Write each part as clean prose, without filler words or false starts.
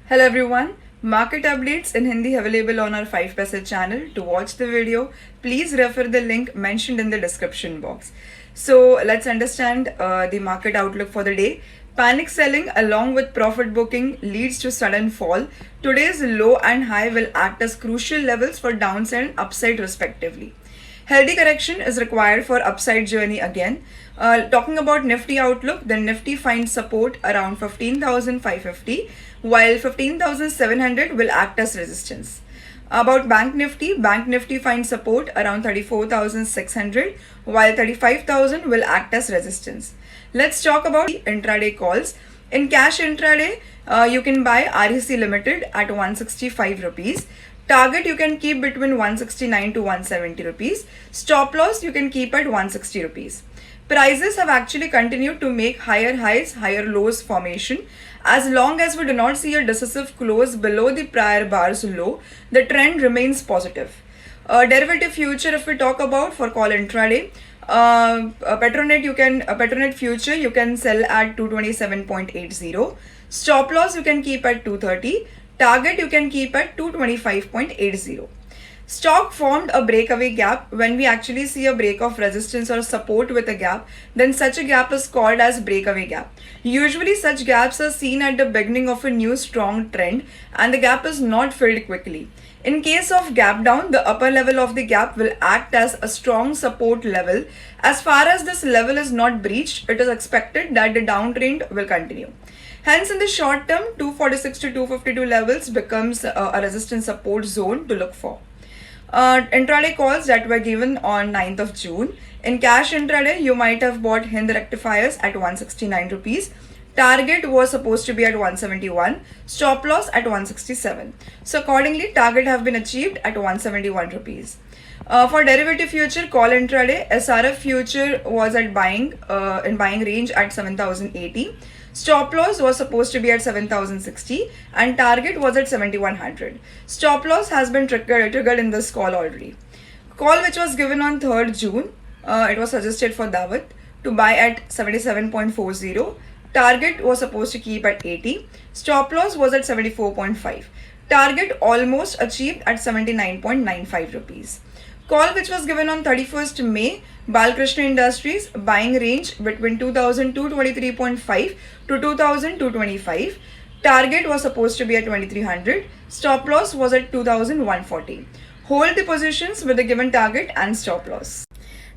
Hello everyone. Market updates in Hindi available on our 5paisa channel. To watch the video, please refer the link mentioned in the description box. So let's understand the market outlook for the day. Panic selling along with profit booking leads to sudden fall. Today's low and high will act as crucial levels for downside and upside respectively. Healthy correction is required for upside journey again. Talking about Nifty outlook, the Nifty finds support around 15,550, while 15,700 will act as resistance. About Bank Nifty finds support around 34,600, while 35,000 will act as resistance. Let's talk about intraday calls. In cash intraday, you can buy REC Limited at 165 rupees. Target you can keep between 169 to 170 rupees. Stop loss you can keep at 160 rupees. Prices have actually continued to make higher highs, higher lows formation. As long as we do not see a decisive close below the prior bar's low, the trend remains positive. Derivative future, if we talk about for call intraday, Petronet future you can sell at 227.80. Stop loss you can keep at 230. Target you can keep at 225.80. Stock formed a breakaway gap. When we actually see a break of resistance or support with a gap, then such a gap is called as breakaway gap. Usually such gaps are seen at the beginning of a new strong trend and the gap is not filled quickly. In case of gap down, the upper level of the gap will act as a strong support level. As far as this level is not breached, it is expected that the downtrend will continue. Hence, in the short term, 246 to 252 levels becomes a resistance support zone to look for. Intraday calls that were given on 9th of June. In cash intraday, you might have bought Hind rectifiers at 169 rupees. Target was supposed to be at 171. Stop loss at 167. So accordingly, target have been achieved at 171 rupees. For derivative future call intraday, SRF future was at buying range at 7,080. Stop loss was supposed to be at 7,060 and target was at 7,100. Stop loss has been triggered in this call already. Call which was given on 3rd June, it was suggested for Dawat to buy at 77.40. Target was supposed to keep at 80. Stop loss was at 74.5. Target almost achieved at 79.95 rupees. Call which was given on 31st May, Balkrishna Industries, buying range between 2,223.5 to 2,225. Target was supposed to be at 2,300. Stop loss was at 2,140. Hold the positions with the given target and stop loss.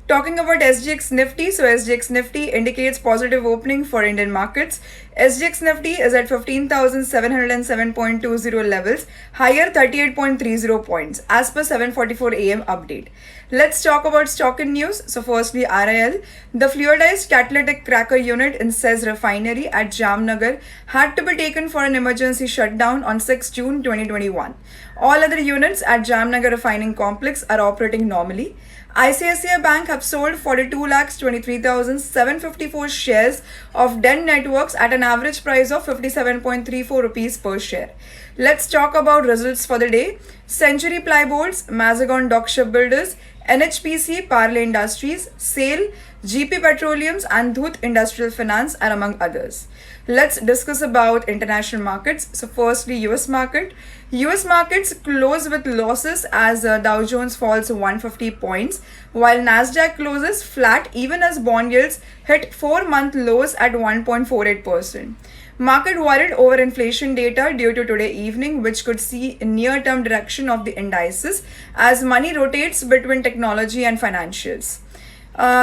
Talking about SGX Nifty, so SGX Nifty indicates positive opening for Indian markets. SGX Nifty is at 15,707.20 levels, higher 38.30 points as per 7:44 AM update. Let's talk about stock in news. So firstly, RIL, the fluidized catalytic cracker unit in SEZ refinery at Jamnagar had to be taken for an emergency shutdown on 6 June 2021. All other units at Jamnagar refining complex are operating normally. ICICI Bank have sold 42,23,754 shares of DEN Networks at an average price of 57.34 rupees per share. Let's talk about results for the day. Century Plyboards, Mazagon Dock Shipbuilders, NHPC, Parle Industries, SAIL, GP Petroleums and Dhut Industrial Finance are among others. Let's discuss about international markets. So firstly, US market. US markets close with losses as Dow Jones falls 150 points, while Nasdaq closes flat even as bond yields hit 4-month lows at 1.48%. Market worried over inflation data due to today evening, which could see a near-term direction of the indices as money rotates between technology and financials.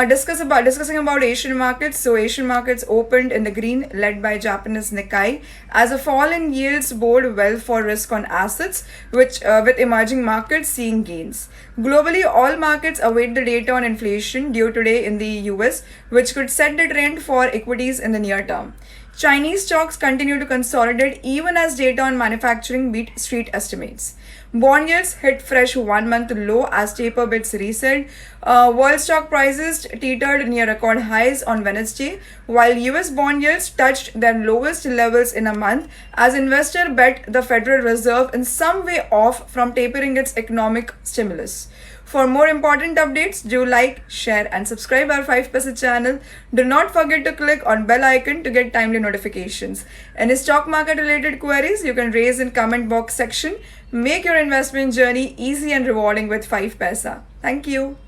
Discussing about Asian markets. So Asian markets opened in the green, led by Japanese Nikkei, as a fall in yields bode well for risk on assets, which with emerging markets seeing gains. Globally, all markets await the data on inflation due today in the US, which could set the trend for equities in the near term. Chinese stocks continue to consolidate even as data on manufacturing beat street estimates. Bond yields hit fresh 1-month low as taper bids reset. World stock prices teetered near record highs on Wednesday, while US bond yields touched their lowest levels in a month as investors bet the Federal Reserve in some way off from tapering its economic stimulus. For more important updates, do like, share and subscribe our 5% channel. Do not forget to click on bell icon to get timely notifications. Any stock market related queries you can raise in comment box section. Make your investment journey easy and rewarding with 5paisa. Thank you.